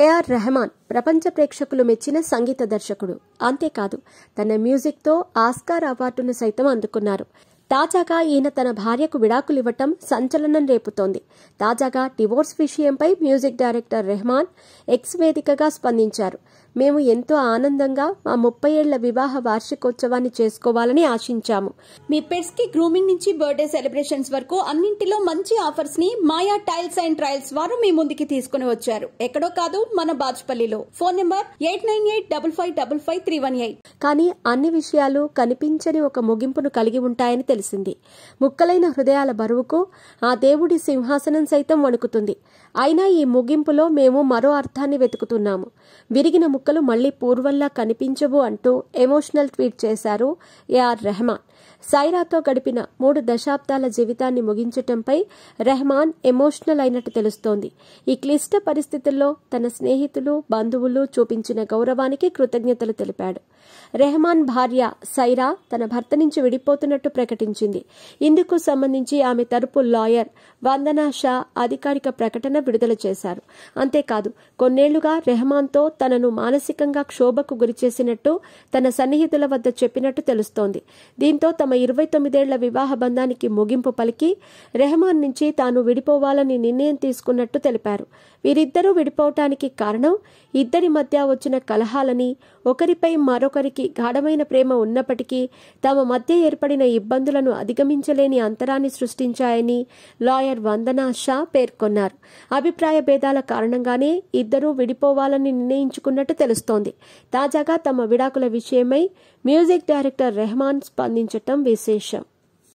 AR Rahman ప్రపంచ ప్రేక్షకులు మెచ్చిన సంగీత దర్శకుడు. అంతేకాదు తన మ్యూజిక్తో ఆస్కార్ అవార్డును సైతం అందుకున్నారు. తాజాగా ఈయన తన భార్యకు విడాకులివ్వటం సంచలనం రేపుతోంది. తాజాగా డివోర్స్ విషయంపై మ్యూజిక్ డైరెక్టర్ రెహమాన్ ఎక్స్ వేదికగా స్పందించారు. మేము ఎంతో ఆనందంగా మా 30 ఏళ్ల వివాహ వార్షికోత్సవాన్ని చేసుకోవాలని ఆశించాము. మీ పెట్స్ కి గ్రూమింగ్ నుంచి బర్త్డే సెలబ్రేషన్స్ వరకు అన్నింటిలో మంచి ఆఫర్స్ ని మాయా టైల్స్ అండ్ ట్రయల్స్ వారు మీ ముందుకి తీసుకుని వచ్చారు. ఎక్కడో కాదు, మన బాజ్పల్లిలో. Phone number 8985555318. కానీ అన్ని విషయాలు కనిపించని ఒక ముగింపును కలిగి ఉంటాయని తెలిసింది. ముక్కలైన హృదయాల బరువుకు ఆ దేవుడి సింహాసనం సైతం వణుకుతుంది. అయినా ఈ ముగింపులో మేము మరో అర్థాన్ని వెతుకుతున్నాము. విరిగిన ముక్కలు మళ్లీ పూర్వంలా కనిపించవు అంటూ ఎమోషనల్ ట్వీట్ చేశారు ఏఆర్ రెహమాన్. సైరాతో గడిపిన 3 దశాబ్దాల జీవితాన్ని ముగించటంపై రెహమాన్ ఎమోషనల్ అయినట్టు తెలుస్తోంది. ఈ క్లిష్ట పరిస్థితుల్లో తన స్నేహితులు, బంధువులు చూపించిన గౌరవానికి కృతజ్ఞతలు తెలిపాడు. రెహమాన్ భార్య సైరా తన భర్త నుంచి విడిపోతున్నట్టు ప్రకటించింది. ఇందుకు సంబంధించి ఆమె తరపు లాయర్ వందనా షా అధికారిక ప్రకటన విడుదల చేశారు. అంతేకాదు కొన్నేళ్లుగా రెహమాన్తో తనను మానసికంగా క్షోభకు గురిచేసినట్టు తన సన్నిహితుల వద్ద చెప్పినట్టు తెలుస్తోంది. దీంతో తమ 29 ఏళ్ల వివాహ బంధానికి ముగింపు పలికి రెహమాన్ నుంచి తాను విడిపోవాలని నిర్ణయం తీసుకున్నట్టు తెలిపారు. వీరిద్దరూ విడిపోవటానికి కారణం ఇద్దరి మధ్య వచ్చిన కలహాలని, ఒకరిపై మరొకరికి గాఢమైన ప్రేమ ఉన్నప్పటికీ తమ మధ్య ఏర్పడిన ఇబ్బందులను అధిగమించలేని అంతరాన్ని సృష్టించాయని లాయర్ వందనా షా పేర్కొన్నారు. అభిప్రాయ భేదాల కారణంగానే ఇద్దరూ విడిపోవాలని నిర్ణయించుకున్నట్టు తెలుస్తోంది. తాజాగా తమ విడాకుల విషయమై మ్యూజిక్ డైరెక్టర్ రెహమాన్ స్పందించటం విశేషం.